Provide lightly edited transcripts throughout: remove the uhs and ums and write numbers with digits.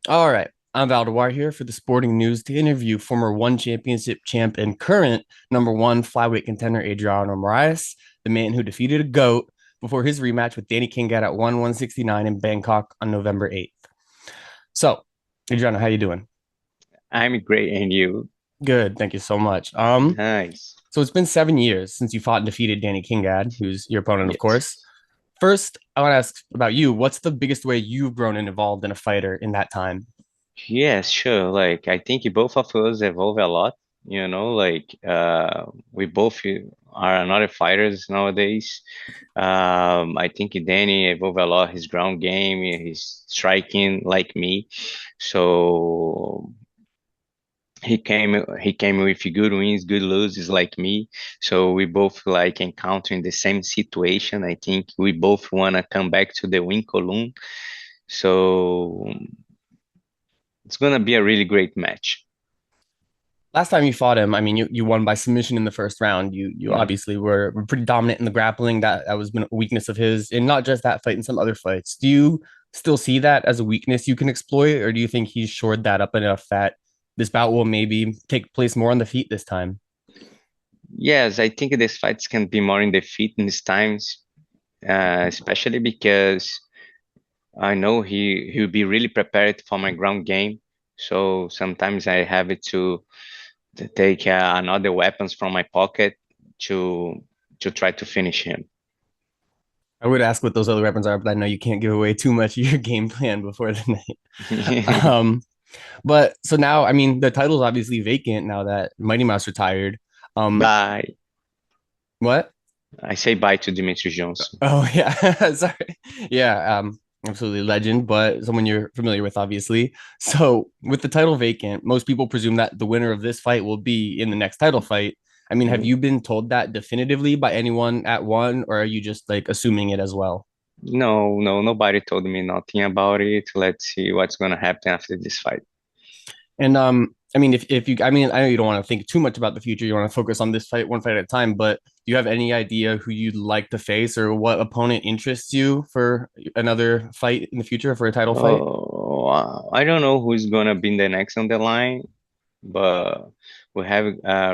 All right. I'm Val Dewar here for the Sporting News to interview former ONE Championship champ and current number one flyweight contender Adriano Moraes, the man who defeated a GOAT before his rematch with Danny King at ONE 169 in Bangkok on November 8th. So, Adriano, how you doing? I'm great, and you? Good, thank you so much. Nice. So it's been 7 years since you fought and defeated Danny Kingad, who's your opponent, of Yes. course. First, I want to ask about you. What's the biggest way you've grown and evolved in a fighter in that time? Yes, sure. Like, I think both of us evolve a lot, we both are another fighters nowadays. I think Danny evolved a lot, his ground game, his striking like me. So he came with good wins, good losses like me. So we both like encountering the same situation. I think we both wanna come back to the win column. So it's gonna be a really great match. Last time you fought him, I mean, you won by submission in the first round. You Mhm. obviously were pretty dominant in the grappling. That was been a weakness of his, and not just that fight, in some other fights. Do you still see that as a weakness you can exploit, or do you think he's shored that up enough that this bout will maybe take place more on the feet this time? Yes, I think these fights can be more in the fitness times, especially because I know he'll be really prepared for my ground game. So sometimes I have it to take another weapons from my pocket to to try to finish him. I would ask what those other weapons are, but I know you can't give away too much of your game plan before the night. But so now, I mean, the title's obviously vacant now that Mighty Mouse retired. Um, Bye. what? I say bye to Demetrious Johnson. Oh yeah, sorry. Yeah, absolutely legend, but someone you're familiar with, obviously. So with the title vacant, most people presume that the winner of this fight will be in the next title fight. I mean, have Mhm. you been told that definitively by anyone at ONE, or are you just like assuming it as well? No, no, nobody told me nothing about it. Let's see what's gonna happen after this fight. And I mean, if you, I mean, I know you don't want to think too much about the future. You want to focus on this fight, one fight at a time. But do you have any idea who you'd like to face, or what opponent interests you for another fight in the future for a title fight? Oh, I don't know who's gonna be the next on the line, but we have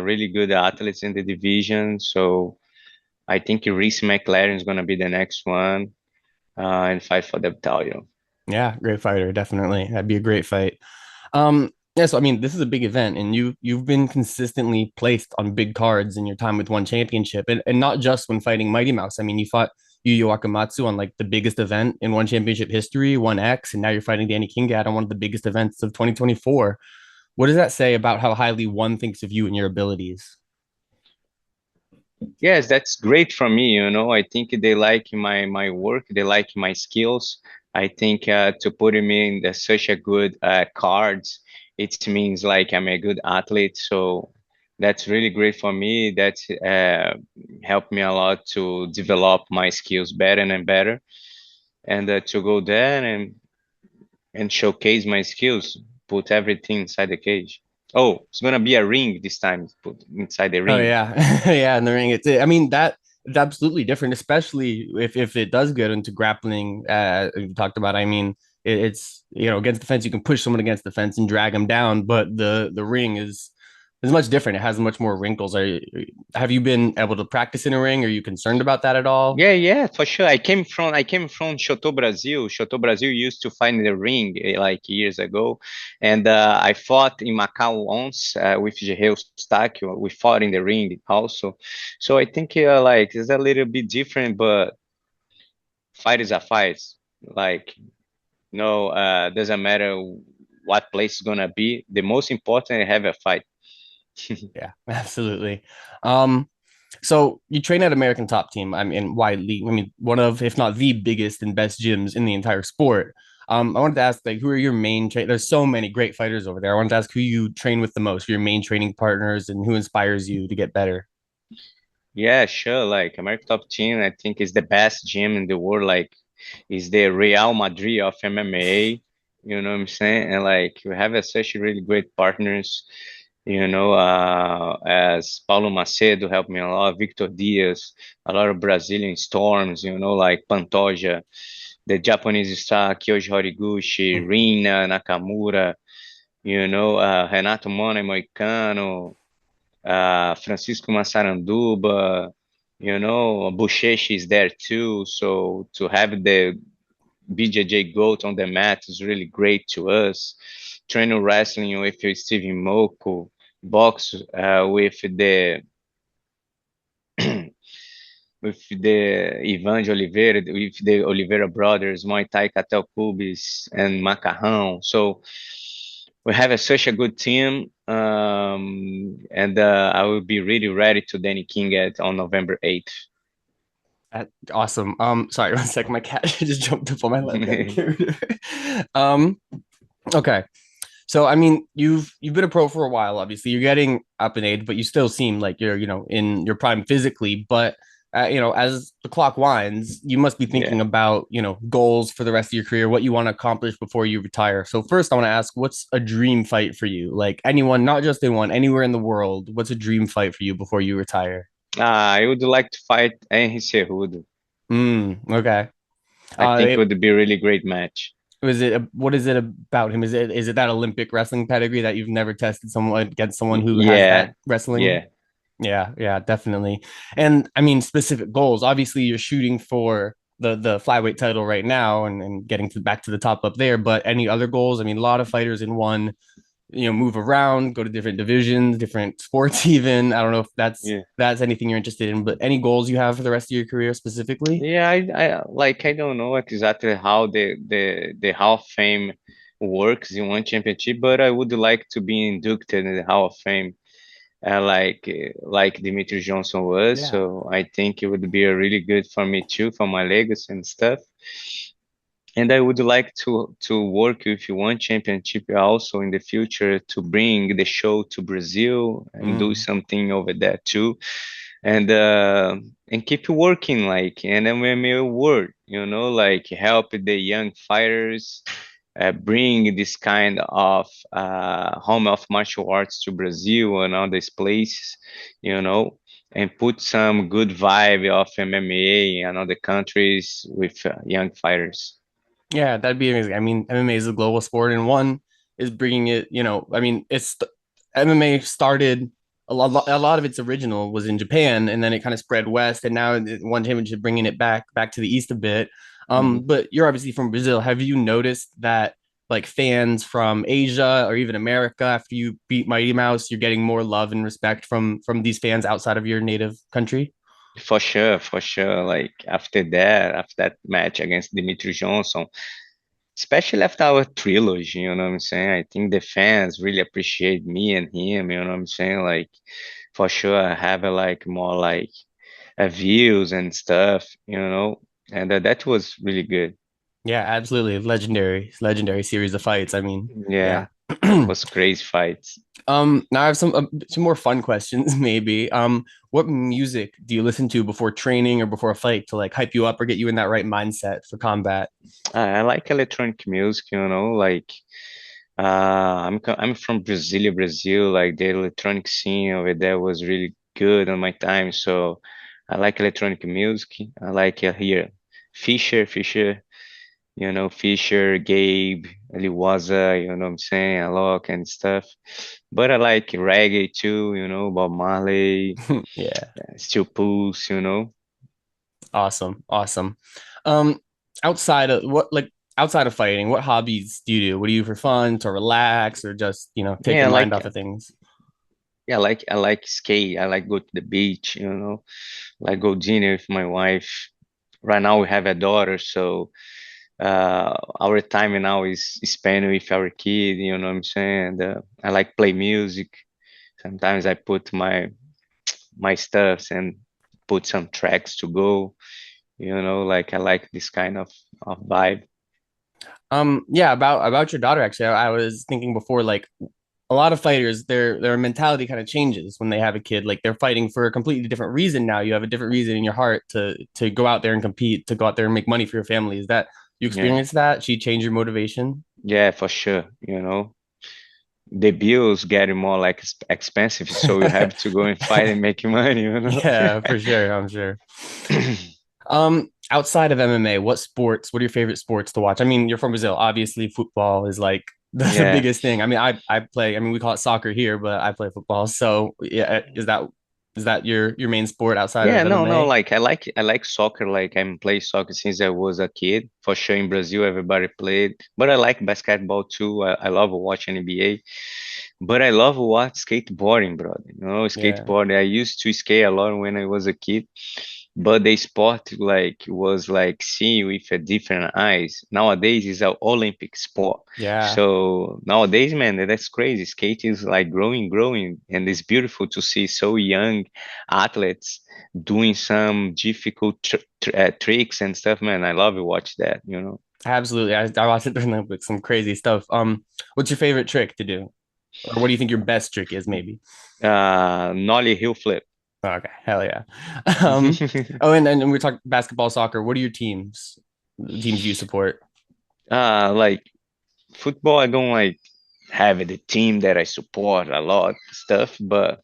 really good athletes in the division. So I think Reese McLaren is gonna be the next one and fight for the title. Yeah, great fighter, definitely. That'd be a great fight. Yeah, so I mean, this is a big event, and you've been consistently placed on big cards in your time with ONE Championship, and not just when fighting Mighty Mouse. I mean, you fought Yu Yu Wakamatsu on like the biggest event in ONE Championship history, ONE X, and now you're fighting Danny Kingad on one of the biggest events of 2024. What does that say about how highly ONE thinks of you and your abilities? Yes, that's great for me. I think they like my work, they like my skills. I think to put me in such a good cards, it means like I'm a good athlete. So that's really great for me. That's helped me a lot to develop my skills better and better, and to go there and showcase my skills, put everything inside the cage. Oh, it's gonna be a ring this time. Put inside the Oh ring. yeah, yeah, in the ring. I mean, that it's absolutely different, especially if it does get into grappling. We talked about. I mean, it's against the fence, you can push someone against the fence and drag them down, but the ring is much different. It has much more wrinkles. Have you been able to practice in a ring? Are you concerned about that at all? Yeah, yeah, for sure. I came from Shoto Brazil. Shoto Brazil used to fight in the ring like years ago, and I fought in Macau once with Gerreu Stakio. We fought in the ring also, so I think like it's a little bit different, but fight is a fight. Like no, doesn't matter what place is gonna be. The most important is have a fight. Yeah, absolutely. Um, So you train at American Top Team. I mean, widely. I mean, one of, if not the biggest and best gyms in the entire sport. I wanted to ask, like, who are your main There's so many great fighters over there. I wanted to ask who you train with the most, your main training partners, and who inspires you to get better. Yeah, sure. Like American Top Team, I think is the best gym in the world. Like, is the Real Madrid of MMA. You know what I'm saying? And like, we have such really great partners. As Paulo Macedo helped me a lot, Victor Diaz, a lot of Brazilian storms. Like Pantoja. the Japanese star Kyoji Horiguchi, Mhm. Rina Nakamura, Renato Mona Moicano, Francisco Massaranduba, Buchecha is there too. So to have the BJJ GOAT on the mat is really great to us. Trainer wrestling with Steven Moko, box with the Ivan de Oliveira, with the Oliveira brothers, Muay Thai Catel Cubis, and Macarrão. So we have such a good team, and I will be really ready to Danny King on November 8th. Awesome. Sorry, one second. My cat just jumped up on my lap. Got Yeah, carried away. Okay. So I mean, you've been a pro for a while. Obviously, you're getting up in age, but you still seem like you're in your prime physically. But as the clock winds, you must be thinking about goals for the rest of your career, what you want to accomplish before you retire. So first, I want to ask, what's a dream fight for you? Like anyone, not just in one, anywhere in the world. What's a dream fight for you before you retire? I would like to fight Henry Cejudo. Okay. I think it It, would be a really great match. what is it about him? Is it that Olympic wrestling pedigree that you've never tested someone against someone who has Yeah, that wrestling? yeah. Yeah, yeah, definitely. And I mean, specific goals. Obviously, you're shooting for the flyweight title right now and getting back to the top up there. But any other goals? I mean, a lot of fighters in one, move around, go to different divisions, different sports. Even I don't know if Yeah. that's anything you're interested in. But any goals you have for the rest of your career specifically? Yeah, I don't know exactly how the Hall of Fame works in one championship, but I would like to be inducted in the Hall of Fame, like Demetrious Johnson was. Yeah. So I think it would be a really good for me too, for my legacy and stuff. And I would like to work with one championship also in the future to bring the show to Brazil and do Mm. something over there too, and keep working like in MMA world, like help the young fighters, bring this kind of home of martial arts to Brazil and all these places, you know, and put some good vibe of MMA in other countries with young fighters. Yeah, that'd be amazing. I mean, MMA is a global sport, and one is bringing it. I mean, MMA started a lot of its original was in Japan, and then it kind of spread west, and now one championship bringing it back to the east a bit. Mhm. But you're obviously from Brazil. Have you noticed that like fans from Asia or even America, after you beat Mighty Mouse, you're getting more love and respect from these fans outside of your native country? For sure, for sure. Like after that match against Demetrious Johnson, especially after our trilogy, you know what I'm saying? I think the fans really appreciate me and him, you know what I'm saying? Like for sure I have like more like views and stuff, and that was really good. Yeah, absolutely. Legendary series of fights. I mean, yeah. Yeah, was crazy fights. Now I have some more fun questions, maybe. What music do you listen to before training or before a fight to like hype you up or get you in that right mindset for combat? I like electronic music, like I'm from Brasilia, Brazil. Like the electronic scene over there was really good on my time, so I like electronic music. I like here Fisher, Fisher, Gabe, Aliwaza, you know what I'm saying, Alok and stuff. But I like reggae too, Bob Marley, Yeah, Steel Pulse. awesome, awesome. Um, outside of fighting, what hobbies do you do? What do you do for fun, to relax, or just take Yeah, your mind off of things? I like skate. I like go to the beach, like go dinner with my wife. Right now we have a daughter, so our time now is spent with our kid, you know what I'm saying? And I like play music. Sometimes I put my stuffs and put some tracks to go, like I like this kind of vibe. Yeah, about your daughter. Actually, I was thinking before, like a lot of fighters, their mentality kind of changes when they have a kid. Like they're fighting for a completely different reason now. You have a different reason in your heart to go out there and compete, to go out there and make money for your family. Is that you Yeah, experience that? She changed your motivation? yeah, for sure. The bills getting more like expensive, so you have to go and fight and make money. Yeah, for sure. I'm sure. Outside of MMA, what are your favorite sports to watch? I mean, you're from Brazil. Obviously, football is like the Yeah. biggest thing. I mean, I play, I mean, we call it soccer here, but I play football. So yeah, is that your main sport outside Yeah, of no, no, MMA? like I like soccer, like I'm play soccer since I was a kid. For sure in Brazil everybody played, but I like basketball too. I love watching NBA. But I love watch skateboarding, brother. Yeah. Skateboarding. I used to skate a lot when I was a kid, but the sport like was like seeing with a different eyes. Nowadays is an Olympic sport. Yeah. So nowadays, man, that's crazy. Skate is like growing, and it's beautiful to see so young athletes doing some difficult tricks and stuff, man. I love to watch that. Absolutely. I watched it during the Olympics, some crazy stuff. What's your favorite trick to do? Or what do you think your best trick is, maybe? Nollie heel flip. Okay, hell yeah. Um, oh, and we're talking basketball, soccer. What are your teams? The teams you support? Like football, I don't like have the team that I support a lot stuff, but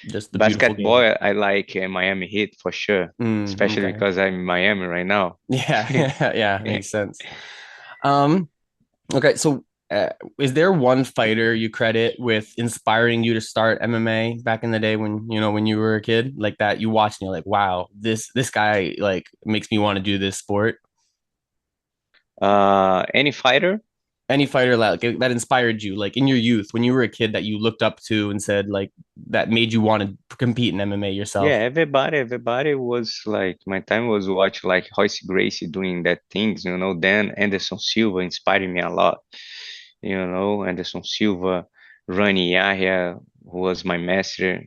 Just the beautiful basketball, game. I like Miami Heat for sure, especially Okay. because I'm in Miami right now. Yeah, yeah, makes sense. Um, okay, so is there one fighter you credit with inspiring you to start MMA back in the day when you were a kid, like that you watched and you're like, wow, this guy like makes me want to do this sport? Any fighter? Any fighter that inspired you, like in your youth when you were a kid that you looked up to and said like that made you want to compete in MMA Yeah, yourself? everybody was like my time was watch like Royce Gracie doing that things, Then Anderson Silva inspired me a lot, Anderson Silva, Rani Yahya, who was my master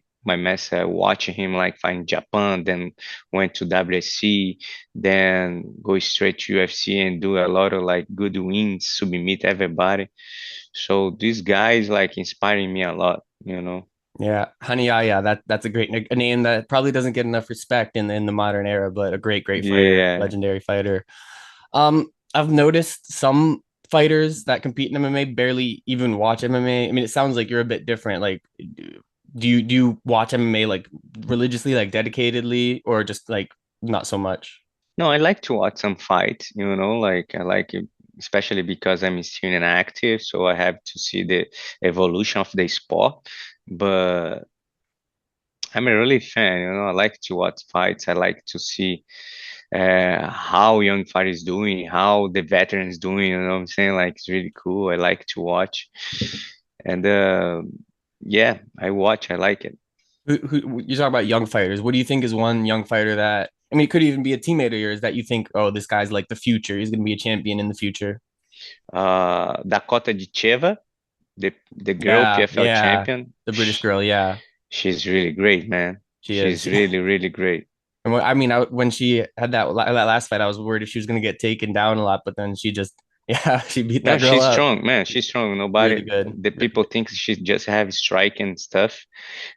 watching him like fight in Japan, then went to WSC, then go straight to UFC and do a lot of like good wins, submit everybody. So these guys like inspiring me a lot. Yeah, Honey, yeah, that's a great a name that probably doesn't get enough respect in the modern era, but a great fighter, Yeah. legendary fighter. I've noticed some fighters that compete in MMA barely even watch MMA. I mean, it sounds like you're a bit different. Like, do you watch MMA like religiously, like dedicatedly, or just like not so much? No, I like to watch some fights, like I like it, especially because I'm still an active, so I have to see the evolution of the sport. But I'm a really fan, I like to watch fights. I like to see how young fighters doing, how the veterans doing, you know what I'm saying? Like it's really cool. I like to watch. And yeah, I watch, I like it. Who you talk about young fighters? What do you think is one young fighter that I mean, it could even be a teammate of yours that you think, oh, this guy's like the future. He's going to be a champion in the future. Dakota Dicheva, the girl Yeah, PFL yeah, champion, the British girl. Yeah, she's really great, man. she She's is. really, really great. And I mean, when she had that last fight, I was worried if she was going to get taken down a lot, but then she just, yeah, she beat No, that girl she's up. strong, man. She's strong. Really Nobody, good. the Really people think she just have strike and stuff,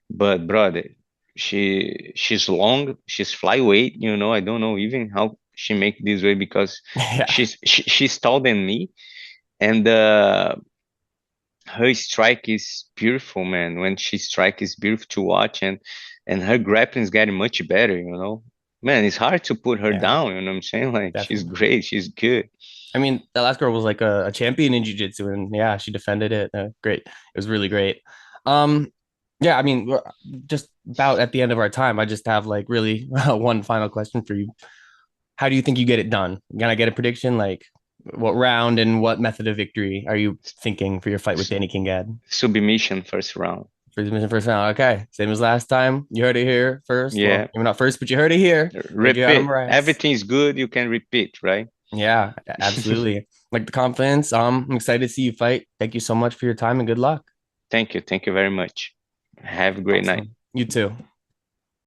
but brother, she's long. She's flyweight. I don't know even how she make this way because Yeah, she's taller than me, and her strike is beautiful, man. When she strike is beautiful to watch, and her grappling is getting much better. Man, it's hard to put her yeah, down. You know what I'm saying? Like she's definitely. great. She's good. I mean, the last girl was like a champion in jiu-jitsu, and yeah, she defended it. Great. It was really great. Um, yeah, I mean, we're just about at the end of our time. I just have like really one final question for you. How do you think you get it done? Can I get a prediction? Like, what round and what method of victory are you thinking for your fight with S- Danny Kingad? Submission first round. For the mission first round. Okay. Same as last time. You heard it here first. Well, Yeah. maybe not first, but you heard it here. Adriano Repeat. Moraes. Everything's good. You can repeat, right? Yeah, absolutely. Like the confidence. I'm excited to see you fight. Thank you so much for your time and good luck. Thank you. Thank you very much. Have a great night. Awesome. You too.